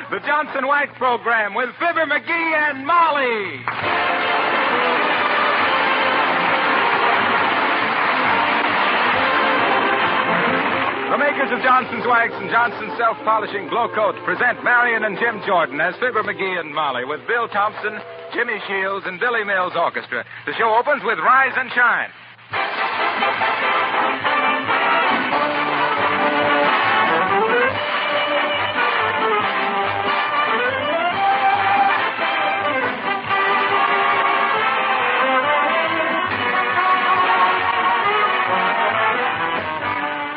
the Johnson Wax Program with Fibber McGee and Molly. The makers of Johnson's Wax and Johnson's Self-Polishing Glow Coat present Marian and Jim Jordan as Fibber McGee and Molly with Bill Thompson, Jimmy Shields, and Billy Mills Orchestra. The show opens with Rise and Shine.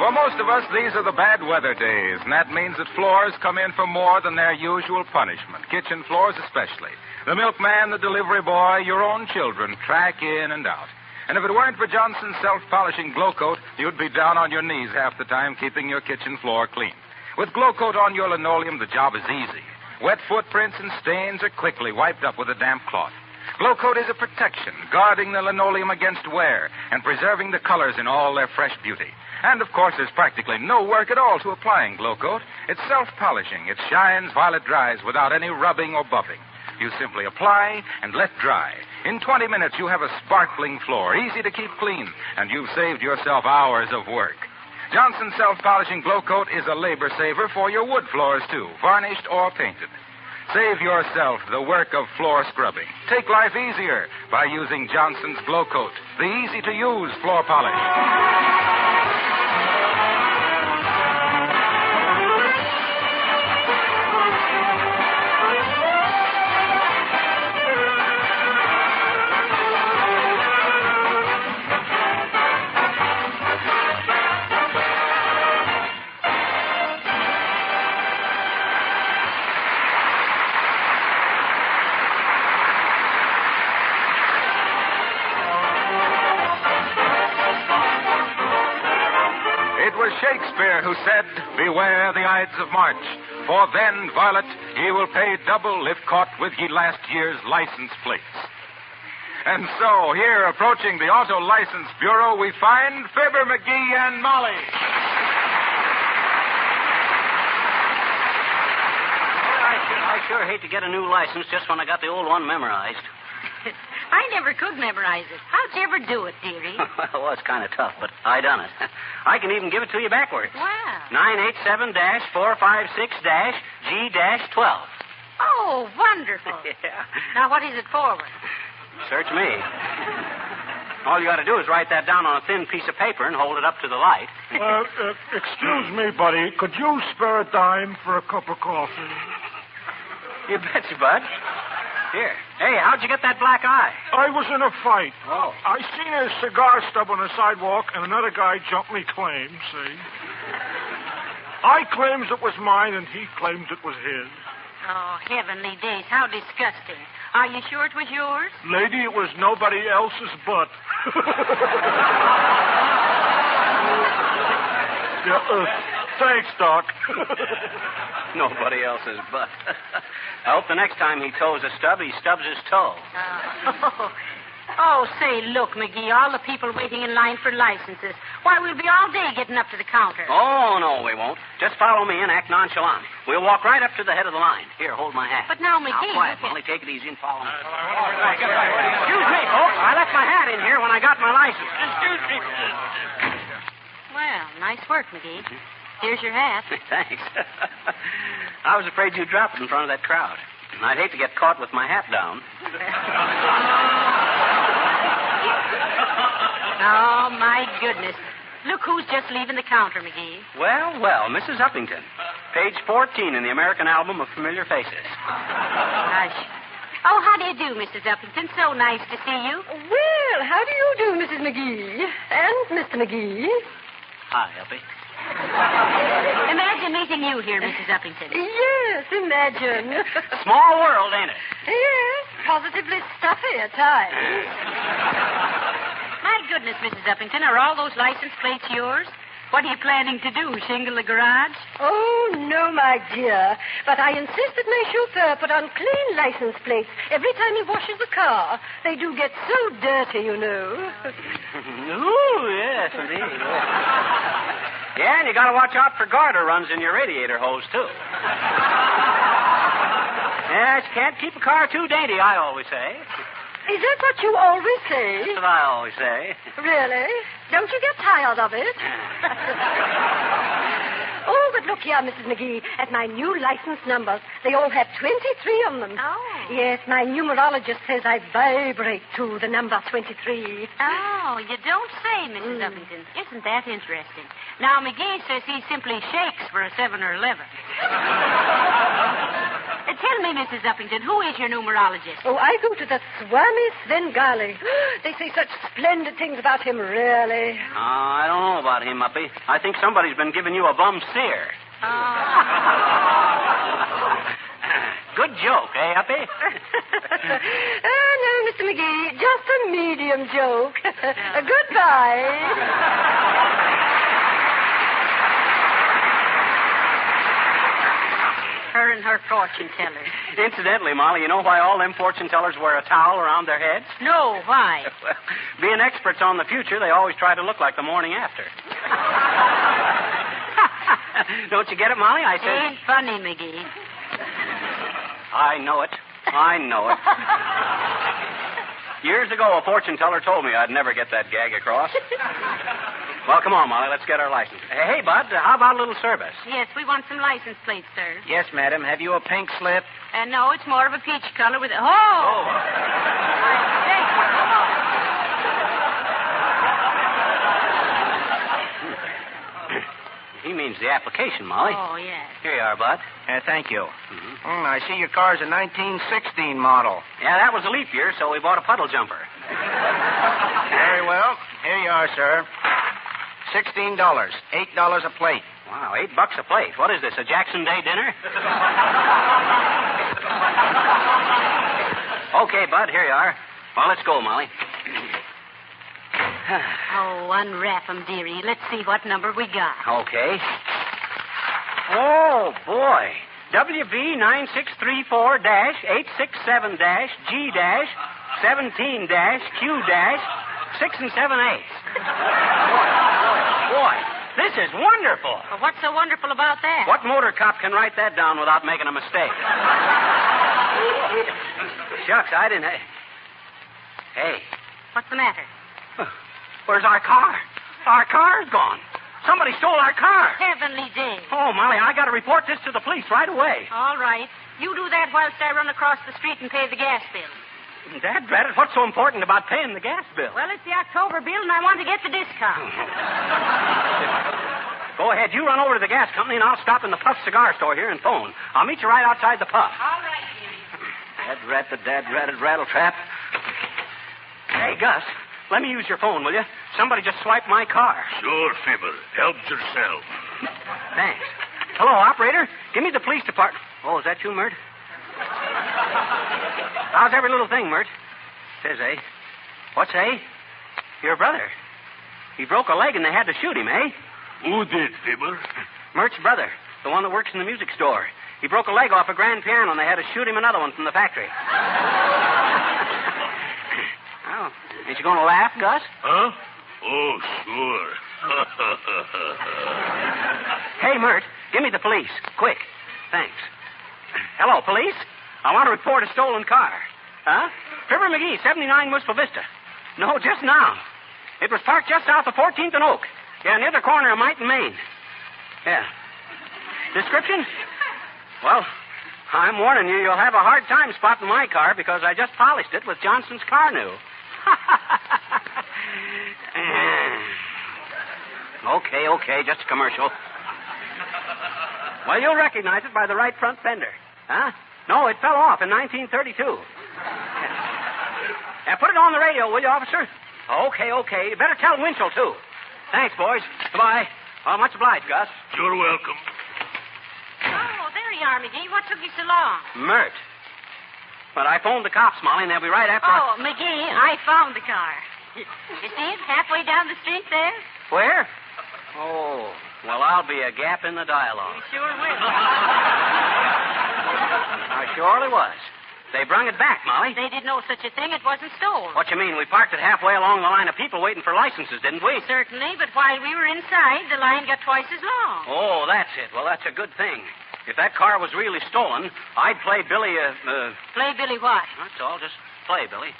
For most of us, these are the bad weather days, and that means that floors come in for more than their usual punishment, kitchen floors especially. The milkman, the delivery boy, your own children track in and out. And if it weren't for Johnson's Self-Polishing Glow Coat, you'd be down on your knees half the time keeping your kitchen floor clean. With Glow Coat on your linoleum, the job is easy. Wet footprints and stains are quickly wiped up with a damp cloth. Glow Coat is a protection, guarding the linoleum against wear and preserving the colors in all their fresh beauty. And, of course, there's practically no work at all to applying Glow Coat. It's self-polishing. It shines while it dries without any rubbing or buffing. You simply apply and let dry. In 20 minutes, you have a sparkling floor, easy to keep clean, and you've saved yourself hours of work. Johnson's Self-Polishing Glow Coat is a labor saver for your wood floors, too, varnished or painted. Save yourself the work of floor scrubbing. Take life easier by using Johnson's Glow Coat, the easy-to-use floor polish. Shakespeare who said, "Beware the Ides of March, for then, varlet, ye will pay double if caught with ye last year's license plates." And so, here, approaching the Auto License Bureau, we find Fibber McGee and Molly. I sure hate to get a new license just when I got the old one memorized. I never could memorize it. How'd you ever do it, dearie? Well, it's kind of tough, but I done it. I can even give it to you backwards. Wow. 987-456-G-12. Oh, wonderful. Yeah. Now, what is it forward? Search me. All you got to do is write that down on a thin piece of paper and hold it up to the light. Excuse me, buddy. Could you spare a dime for a cup of coffee? You betcha, bud. Here. Hey, how'd you get that black eye? I was in a fight. Oh. I seen a cigar stub on the sidewalk, and another guy jumped me claim, see? I claims it was mine, and he claims it was his. Oh, heavenly days, how disgusting. Are you sure it was yours? Lady, it was nobody else's butt. Thanks, Doc. Nobody else's butt. I hope the next time he toes a stub, he stubs his toe. Oh, say, look, McGee, all the people waiting in line for licenses. Why, we'll be all day getting up to the counter. Oh, no, we won't. Just follow me and act nonchalant. We'll walk right up to the head of the line. Here, hold my hat. But now, McGee... Now, quiet, Molly. Take it easy and follow me. Excuse me, folks. I left my hat in here when I got my license. Excuse me. Well, nice work, McGee. Here's your hat. Thanks. I was afraid you'd drop it in front of that crowd. And I'd hate to get caught with my hat down. Oh, my goodness. Look who's just leaving the counter, McGee. Well, Mrs. Uppington. Page 14 in the American Album of Familiar Faces. Hush. Oh, how do you do, Mrs. Uppington? So nice to see you. Well, how do you do, Mrs. McGee? And Mr. McGee? Hi, Uppy. Imagine meeting you here, Mrs. Uppington. Yes, imagine. Small world, ain't it? Yes, positively stuffy at times. My goodness, Mrs. Uppington, are all those license plates yours? What are you planning to do, shingle the garage? Oh, no, my dear. But I insist that my chauffeur put on clean license plates every time he washes the car. They do get so dirty, you know. Ooh, yes, indeed. Yeah, and you got to watch out for garter runs in your radiator hose, too. Yes, can't keep a car too dainty, I always say. Is that what you always say? That's what I always say. Really? Don't you get tired of it? Oh, but look here, Mrs. McGee, at my new license numbers. They all have 23 on them. Oh. Yes, my numerologist says I vibrate to the number 23. Oh, you don't say, Mrs. Uppington. Isn't that interesting? Now, McGee says he simply shakes for a 7 or 11. Tell me, Mrs. Uppington, who is your numerologist? Oh, I go to the Swami Svengali. They say such splendid things about him, really. I don't know about him, Uppy. I think somebody's been giving you a bum steer. Good joke, eh, Uppy? No, Mr. McGee, just a medium joke. Goodbye. Her and her fortune teller. Incidentally, Molly, you know why all them fortune tellers wear a towel around their heads? No, why? Well, being experts on the future, they always try to look like the morning after. Don't you get it, Molly? I said... Ain't funny, McGee. I know it. I know it. Years ago, a fortune teller told me I'd never get that gag across. Well, come on, Molly. Let's get our license. Hey, Bud, how about a little service? Yes, we want some license plates, sir. Yes, madam. Have you a pink slip? No, it's more of a peach color with a... Oh! He means the application, Molly. Oh, yes. Here you are, Bud. Thank you. I see your car's a 1916 model. Yeah, that was a leap year, so we bought a puddle jumper. Very well. Here you are, sir. $16. $8 a plate. Wow, $8 a plate. What is this, a Jackson Day dinner? Okay, Bud, here you are. Well, let's go, Molly. Oh, unwrap 'em, dearie. Let's see what number we got. Okay. Oh, boy. WB963-867-G-17-Q-6 and 7/8. Boy, this is wonderful. Well, what's so wonderful about that? What motor cop can write that down without making a mistake? Shucks, I didn't... Hey. What's the matter? Where's our car? Our car's gone. Somebody stole our car. Heavenly day. Oh, Molly, I got to report this to the police right away. All right. You do that whilst I run across the street and pay the gas bill. Dad, Bradley, what's so important about paying the gas bill? Well, it's the October bill, and I want to get the discount. Go ahead. You run over to the gas company, and I'll stop in the Puff cigar store here and phone. I'll meet you right outside the Puff. All right, dearie. Dad-rat the dad-ratted rattletrap. Hey, Gus, let me use your phone, will you? Somebody just swiped my car. Sure, Fibber. Help yourself. Thanks. Hello, operator. Give me the police department. Oh, is that you, Mert? How's every little thing, Mert? Says, eh? What's, eh? Your brother. He broke a leg and they had to shoot him, eh? Who did, Fibber? Mert's brother, the one that works in the music store. He broke a leg off a grand piano and they had to shoot him another one from the factory. Oh, ain't you going to laugh, Gus? Huh? Oh, sure. Hey, Mert, give me the police. Quick. Thanks. Hello, police? I want to report a stolen car. Huh? Fibber McGee, 79 Wistful Vista. No, just now. It was parked just south of 14th and Oak. Yeah, near the corner of Mite and Main. Yeah. Description? Well, I'm warning you, you'll have a hard time spotting my car because I just polished it with Johnson's car new. Okay, just a commercial. Well, you'll recognize it by the right front fender. Huh? No, it fell off in 1932. Yeah, put it on the radio, will you, officer? Okay. You better tell Winchell, too. Thanks, boys. Goodbye. Oh, much obliged, Gus. You're welcome. Oh, there you are, McGee. What took you so long? Mert. But I phoned the cops, Molly, and they'll be right after... Oh, McGee, I found the car. You see it halfway down the street there? Where? Oh, well, I'll be a gap in the dialogue. You sure will. I surely was. They brung it back, Molly. They did no such a thing. It wasn't stolen. What you mean? We parked it halfway along the line of people waiting for licenses, didn't we? Certainly, but while we were inside, the line got twice as long. Oh, that's it. Well, that's a good thing. If that car was really stolen, I'd play Billy Play Billy what? That's all. Just play, Billy.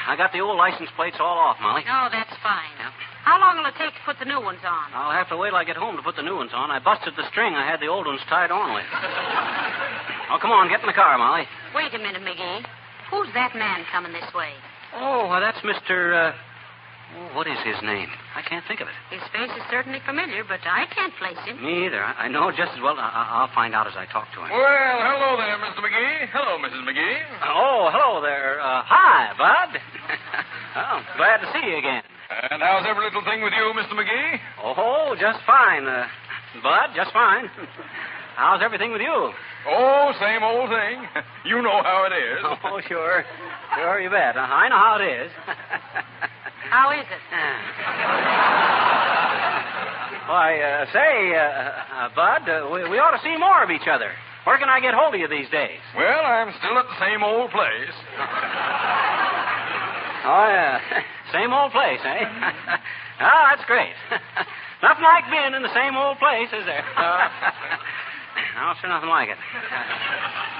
I got the old license plates all off, Molly. Oh, that's fine. Yeah. How long will it take to put the new ones on? I'll have to wait till I get home to put the new ones on. I busted the string I had the old ones tied on with. Oh, come on, get in the car, Molly. Wait a minute, McGee. Who's that man coming this way? Oh, well, that's Mr. What is his name? I can't think of it. His face is certainly familiar, but I can't place him. Me either. I know just as well. I'll find out as I talk to him. Well, hello there, Mr. McGee. Hello, Mrs. McGee. Oh, hello there. Hi, Bud. Oh, glad to see you again. And how's every little thing with you, Mr. McGee? Oh, just fine, Bud, just fine. How's everything with you? Oh, same old thing. You know how it is. Oh, sure. Sure, you bet. I know how it is. How is it? Why, Bud, we ought to see more of each other. Where can I get hold of you these days? Well, I'm still at the same old place. Oh, yeah. Same old place, eh? Oh, that's great. Nothing like being in the same old place, is there? No, sure, nothing like it.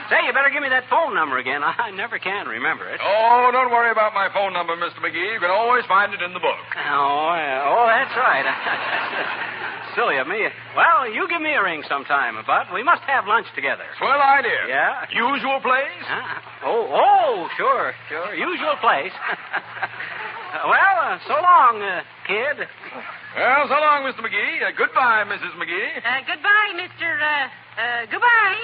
Say, you better give me that phone number again. I never can remember it. Oh, don't worry about my phone number, Mr. McGee. You can always find it in the book. Oh, yeah. Oh, that's right. Silly of me. Well, you give me a ring sometime, Bud. We must have lunch together. Swell idea. Yeah? Usual place? Oh, sure. Usual place. Well, so long, kid. Well, so long, Mr. McGee. Goodbye, Mrs. McGee. Goodbye, Mr. Goodbye.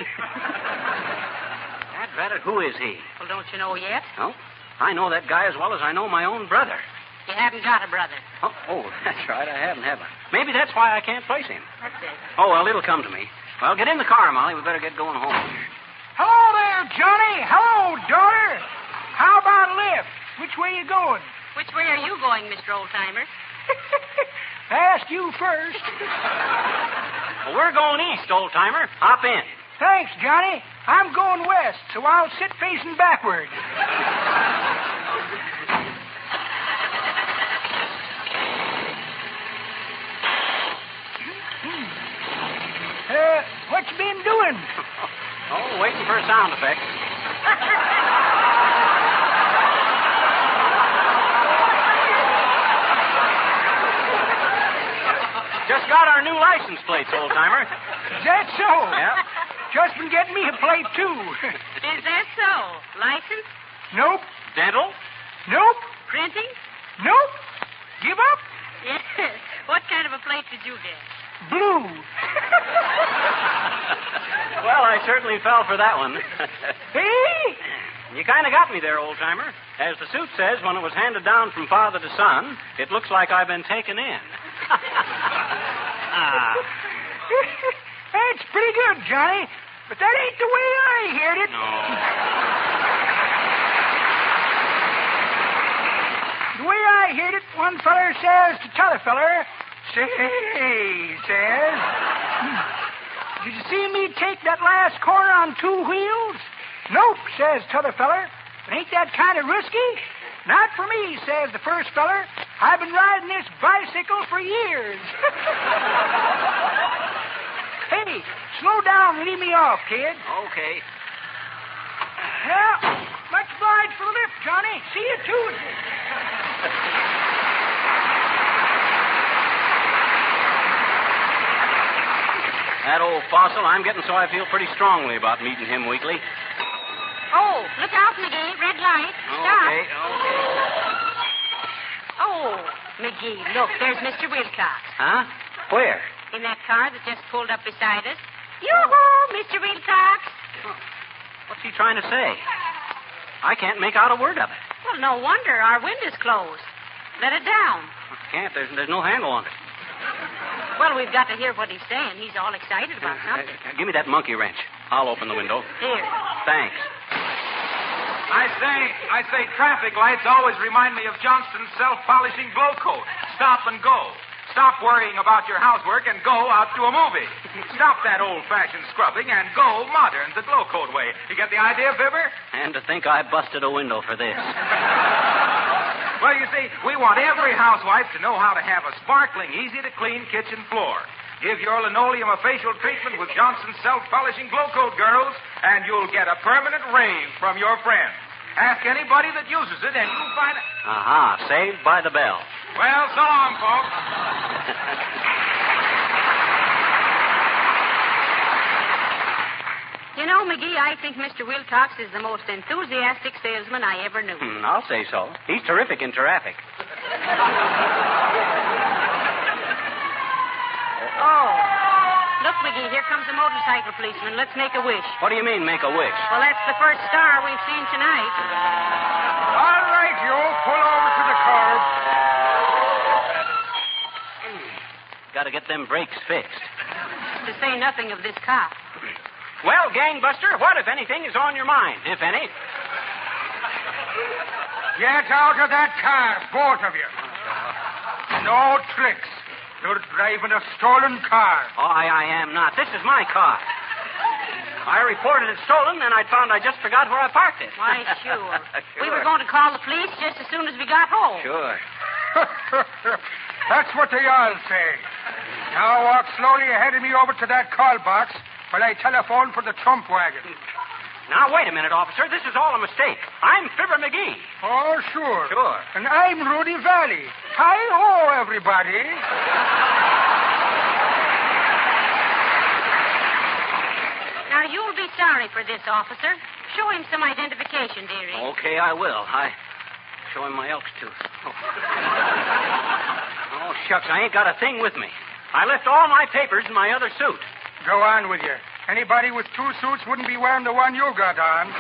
That who is he? Well, don't you know yet? No. I know that guy as well as I know my own brother. You haven't got a brother. Oh, that's right. I haven't, have I? Maybe that's why I can't place him. That's it. Oh, well, it'll come to me. Well, get in the car, Molly. We better get going home. Hello there, Johnny. Hello, daughter. How about a lift? Which way you going? Which way are you going, Mr. Oldtimer? I asked you first. Well, we're going east, old-timer. Hop in. Thanks, Johnny. I'm going west, so I'll sit facing backward. What you been doing? Oh, waiting for a sound effect. Just got our new license plates, old-timer. Is that so? Yeah. Just been getting me a plate, too. Is that so? License? Nope. Dental? Nope. Printing? Nope. Give up? Yes. What kind of a plate did you get? Blue. Well, I certainly fell for that one. Hey? You kind of got me there, old-timer. As the suit says, when it was handed down from father to son, it looks like I've been taken in. That's pretty good, Johnny. But that ain't the way I heard it. No. made it, one feller says to t'other feller, say, says, did you see me take that last corner on 2 wheels? Nope, says t'other feller. But ain't that kind of risky? Not for me, says the first feller. I've been riding this bicycle for years. Hey, slow down and leave me off, kid. Okay. Well, much obliged for the lift, Johnny. See you Tuesday. That old fossil, I'm getting so I feel pretty strongly about meeting him weekly. Oh, look out, McGee. Red light. Stop. Okay. Oh, McGee, look, there's Mr. Wilcox. Huh? Where? In that car that just pulled up beside us. Yoo-hoo, Mr. Wilcox. What's he trying to say? I can't make out a word of it. Well, no wonder. Our window's closed. Let it down. I can't. There's no handle on it. Well, we've got to hear what he's saying. He's all excited about something. Give me that monkey wrench. I'll open the window. Here. Thanks. I say, traffic lights always remind me of Johnston's self-polishing glow coat. Stop and go. Stop worrying about your housework and go out to a movie. Stop that old-fashioned scrubbing and go modern, the glow coat way. You get the idea, Fibber? And to think I busted a window for this. Well, you see, we want every housewife to know how to have a sparkling, easy-to-clean kitchen floor. Give your linoleum a facial treatment with Johnson's self-polishing glow coat, girls, and you'll get a permanent rave from your friends. Ask anybody that uses it, and you'll find it. Aha, saved by the bell. Well, so long, folks. You know, McGee, I think Mr. Wilcox is the most enthusiastic salesman I ever knew. I'll say so. He's terrific in traffic. Oh. Look, McGee, here comes a motorcycle policeman. Let's make a wish. What do you mean, make a wish? Well, that's the first star we've seen tonight. All right, you. Pull over to the curb. Got to get them brakes fixed. To say nothing of this cop. Well, gangbuster, what, if anything, is on your mind, if any? Get out of that car, both of you. No tricks. You're driving a stolen car. Oh, I am not. This is my car. I reported it stolen, and I found I just forgot where I parked it. Why, sure. We were going to call the police just as soon as we got home. Sure. That's what they all say. Now walk slowly ahead of me over to that call box while I telephone for the Trump wagon. Now, wait a minute, officer. This is all a mistake. I'm Fibber McGee. Oh, sure. Sure. And I'm Rudy Valley. Hi-ho, everybody. Now, you'll be sorry for this, officer. Show him some identification, dearie. Okay, I will. I show him my elk's tooth. Oh, shucks, I ain't got a thing with me. I left all my papers in my other suit. Go on with you. Anybody with 2 suits wouldn't be wearing the one you got on.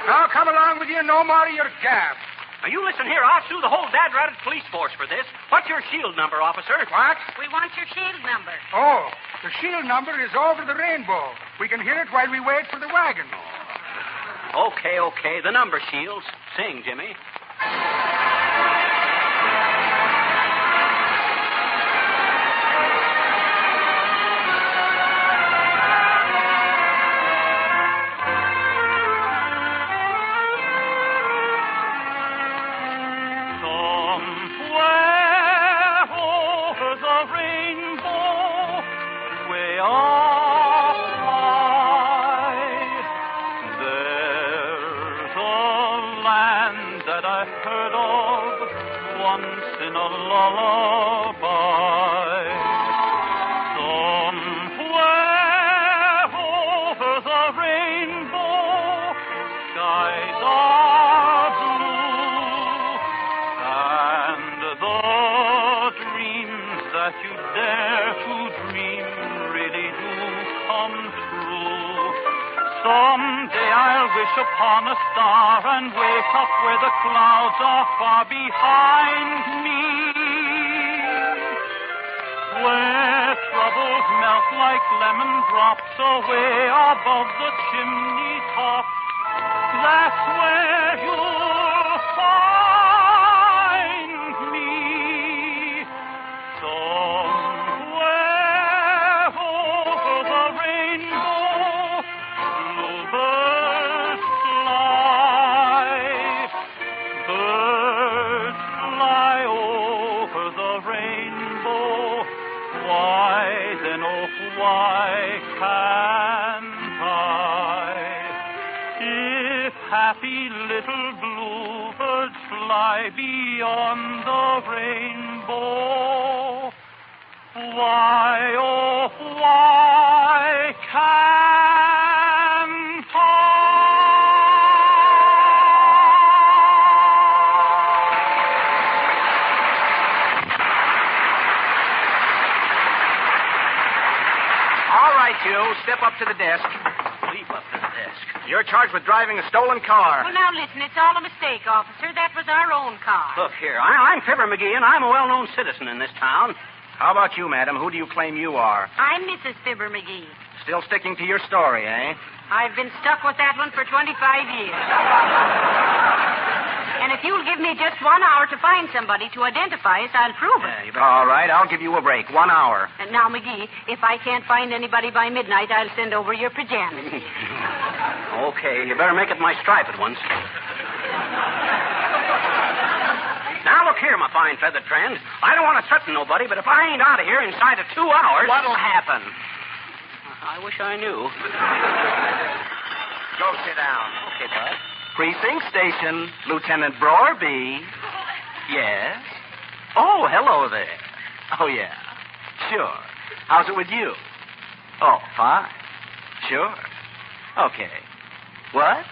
Now come along with you, no more of your gab. Now, you listen here. I'll sue the whole dad-ratted police force for this. What's your shield number, officer? What? We want your shield number. Oh, the shield number is over the rainbow. We can hear it while we wait for the wagon. Okay. The number, Shields. Sing, Jimmy. Someday I'll wish upon a star and wake up where the clouds are far behind me, where troubles melt like lemon drops away above the chimney top. That's where you'll find little bluebirds fly beyond the rainbow. Why, oh, why can't I? All right, you. Step up to the desk. Leap up to the desk. You're charged with driving a stolen car. Well, now, listen, it's all a mistake, officer. That was our own car. Look here, I'm Fibber McGee, and I'm a well-known citizen in this town. How about you, madam? Who do you claim you are? I'm Mrs. Fibber McGee. Still sticking to your story, eh? I've been stuck with that one for 25 years. And if you'll give me just 1 hour to find somebody to identify us, I'll prove it. All right, I'll give you a break. 1 hour. And now, McGee, if I can't find anybody by midnight, I'll send over your pajamas. Okay, you better make it my stripe at once. Now, look here, my fine feathered friend. I don't want to threaten nobody, but if I ain't out of here inside of 2 hours... What'll happen? I wish I knew. Go sit down. Okay, bud. Precinct Station, Lieutenant Broer B. Yes? Oh, hello there. Oh, yeah. Sure. How's it with you? Oh, fine. Sure. Okay. What?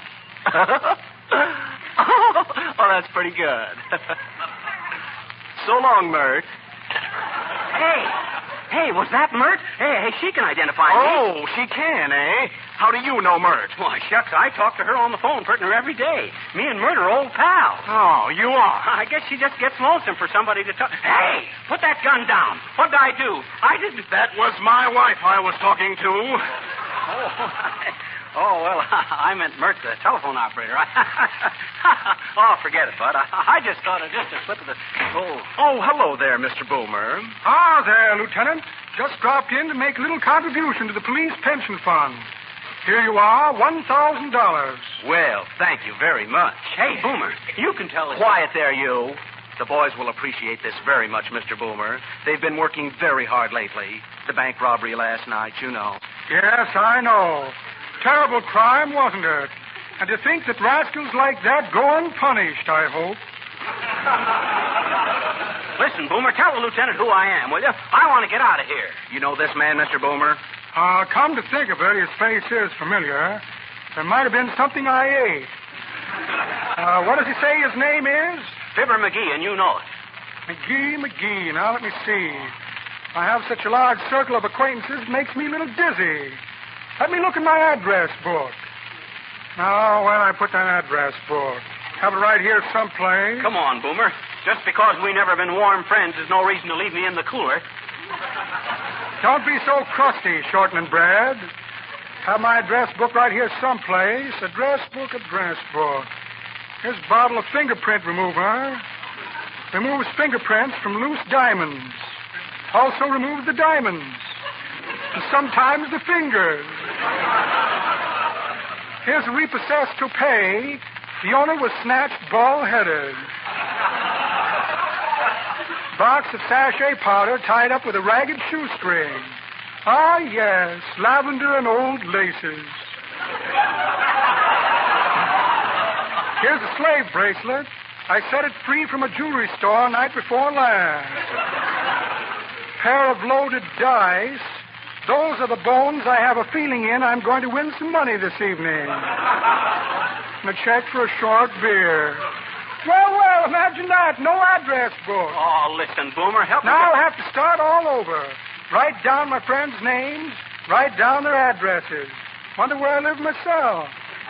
Oh, that's pretty good. So long, Mert. Hey, was that Mert? Hey, she can identify me. Oh, she can, eh? How do you know Mert? Why, shucks, I talk to her on the phone pretty near every day. Me and Mert are old pals. Oh, you are? I guess she just gets lonesome for somebody to talk. Hey, put that gun down. What did I do? I didn't... That was my wife I was talking to. Oh, well, I meant Mert, the telephone operator. Oh, forget it, Bud. I just thought of just a slip of the... Oh, hello there, Mr. Boomer. Ah, there, Lieutenant. Just dropped in to make a little contribution to the police pension fund. Here you are, $1,000. Well, thank you very much. Hey, Boomer, you can tell us... Quiet there, you. The boys will appreciate this very much, Mr. Boomer. They've been working very hard lately. The bank robbery last night, you know. Yes, I know. Terrible crime, wasn't it? And to think that rascals like that go unpunished, I hope. Listen, Boomer, tell the lieutenant who I am, will you? I want to get out of here. You know this man, Mr. Boomer? Come to think of it, his face is familiar. There might have been something I ate. What does he say his name is? Fibber McGee, and you know it. McGee. Now, let me see. I have such a large circle of acquaintances, it makes me a little dizzy. Let me look in my address book. Now, where I put that address book? Have it right here someplace. Come on, Boomer. Just because we never been warm friends is no reason to leave me in the cooler. Don't be so crusty, Shorten and Brad. Have my address book right here someplace. Address book. Here's a bottle of fingerprint remover. Removes fingerprints from loose diamonds. Also removes the diamonds. And sometimes the fingers. Here's a repossessed toupee. The owner was snatched bald-headed. Box of sachet powder tied up with a ragged shoestring. Ah, yes, lavender and old laces. Here's a slave bracelet. I set it free from a jewelry store night before last. Pair of loaded dice. Those are the bones I have a feeling in I'm going to win some money this evening. And a check for a short beer. Well, imagine that. No address book. Oh, listen, Boomer, help me. Now I'll have to start all over. Write down my friends' names. Write down their addresses. Wonder where I live myself.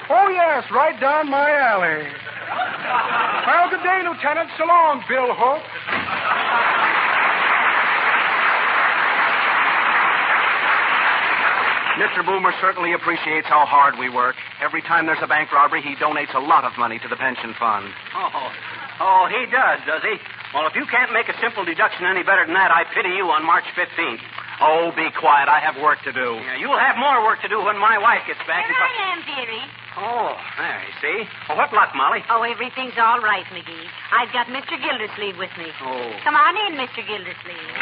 Oh, yes, write down my alley. Well, good day, Lieutenant. So long, Bill Hook. Mr. Boomer certainly appreciates how hard we work. Every time there's a bank robbery, he donates a lot of money to the pension fund. Oh, he does he? Well, if you can't make a simple deduction any better than that, I pity you on March 15th. Oh, be quiet. I have work to do. Yeah, you'll have more work to do when my wife gets back. Here I am, dearie. Oh, there, you see. Well, what luck, Molly? Oh, everything's all right, McGee. I've got Mr. Gildersleeve with me. Oh. Come on in, Mr. Gildersleeve.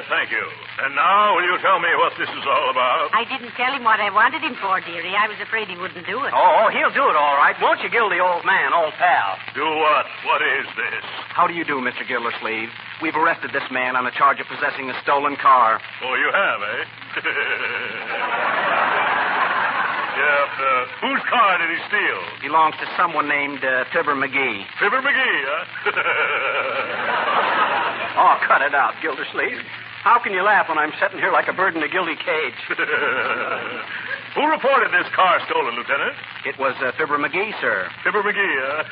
Thank you. And now, will you tell me what this is all about? I didn't tell him what I wanted him for, dearie. I was afraid he wouldn't do it. Oh, he'll do it all right. Won't you, Gildy, old man, old pal? Do what? What is this? How do you do, Mr. Gildersleeve? We've arrested this man on a charge of possessing a stolen car. Oh, you have, eh? Yeah, whose car did he steal? Belongs to someone named Fibber McGee. Fibber McGee, huh? Oh, cut it out, Gildersleeve. How can you laugh when I'm sitting here like a bird in a gildy cage? Who reported this car stolen, Lieutenant? It was Fibber McGee, sir. Fibber McGee, huh?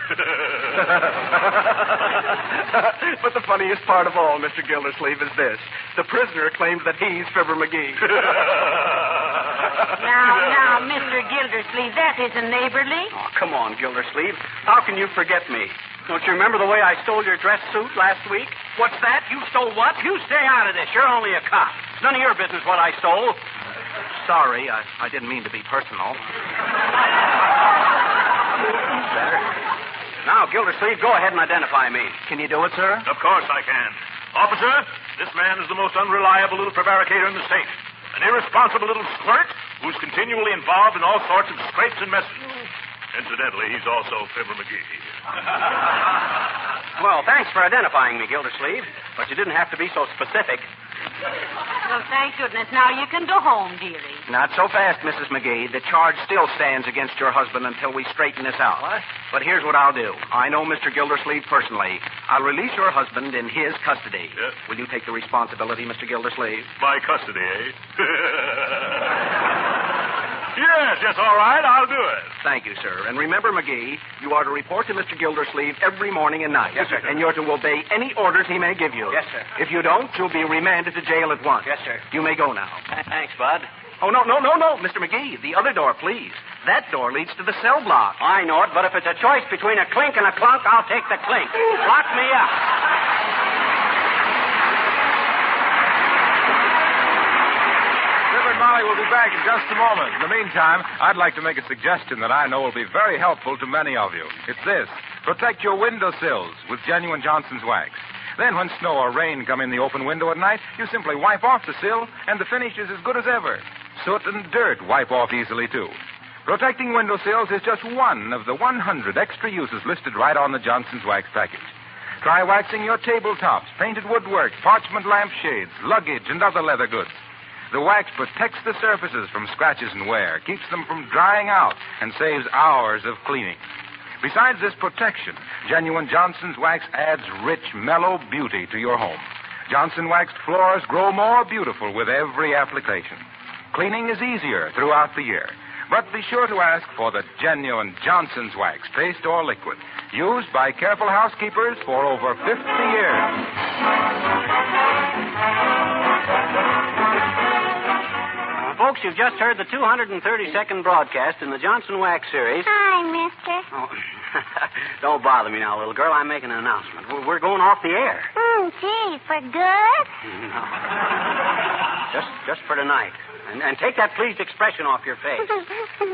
But the funniest part of all, Mr. Gildersleeve, is this. The prisoner claims that he's Fibber McGee. Now, Mr. Gildersleeve, that isn't neighborly. Oh, come on, Gildersleeve. How can you forget me? Don't you remember the way I stole your dress suit last week? What's that? You stole what? You stay out of this. You're only a cop. It's none of your business what I stole. Sorry, I didn't mean to be personal. Better. Now, Gildersleeve, go ahead and identify me. Can you do it, sir? Of course I can. Officer, this man is the most unreliable little prevaricator in the state. An irresponsible little squirt who's continually involved in all sorts of scrapes and messes. Incidentally, he's also Fibber McGee. Well, thanks for identifying me, Gildersleeve. But you didn't have to be so specific. Well, thank goodness. Now you can go home, dearie. Not so fast, Mrs. McGee. The charge still stands against your husband until we straighten this out. What? But here's what I'll do. I know Mr. Gildersleeve personally. I'll release your husband in his custody. Yes. Will you take the responsibility, Mr. Gildersleeve? My custody, eh? Yes, all right, I'll do it. Thank you, sir. And remember, McGee, you are to report to Mr. Gildersleeve every morning and night. Yes, sir. And you're to obey any orders he may give you. Yes, sir. If you don't, you'll be remanded to jail at once. Yes, sir. You may go now. Thanks, Bud. Oh, no, Mr. McGee. The other door, please. That door leads to the cell block. I know it, but if it's a choice between a clink and a clunk, I'll take the clink. Lock me up. Molly will be back in just a moment. In the meantime, I'd like to make a suggestion that I know will be very helpful to many of you. It's this. Protect your windowsills with genuine Johnson's wax. Then when snow or rain come in the open window at night, you simply wipe off the sill, and the finish is as good as ever. Soot and dirt wipe off easily, too. Protecting windowsills is just one of the 100 extra uses listed right on the Johnson's wax package. Try waxing your tabletops, painted woodwork, parchment lampshades, luggage, and other leather goods. The wax protects the surfaces from scratches and wear, keeps them from drying out, and saves hours of cleaning. Besides this protection, genuine Johnson's wax adds rich, mellow beauty to your home. Johnson waxed floors grow more beautiful with every application. Cleaning is easier throughout the year. But be sure to ask for the genuine Johnson's wax, paste or liquid, used by careful housekeepers for over 50 years. Folks, you've just heard the 232nd broadcast in the Johnson Wax series. Hi, mister. Oh, don't bother me now, little girl. I'm making an announcement. We're going off the air. Gee, for good? No. Just for tonight. And take that pleased expression off your face.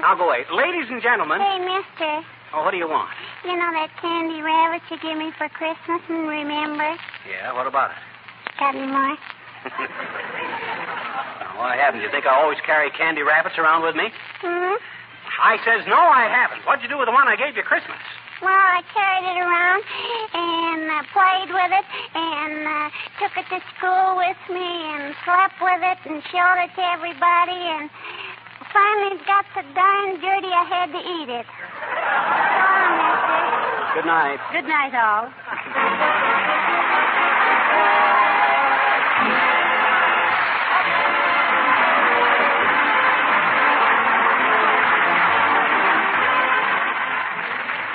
Now go away. Ladies and gentlemen. Hey, mister. Oh, what do you want? You know that candy rabbit you gave me for Christmas and remember? Yeah, what about it? Got any more? No, I haven't. You think I always carry candy rabbits around with me? Hmm? I says no, I haven't. What'd you do with the one I gave you Christmas? Well, I carried it around and played with it and took it to school with me and slept with it and showed it to everybody and finally it got so darn dirty I had to eat it. So long, mister. Good night. Good night, all.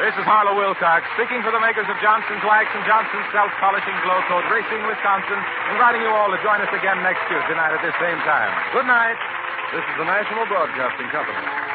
This is Harlow Wilcox, speaking for the makers of Johnson's Wax and Johnson's Self-Polishing Glow Coat, Racine, Wisconsin, inviting you all to join us again next Tuesday night at this same time. Good night. This is the National Broadcasting Company.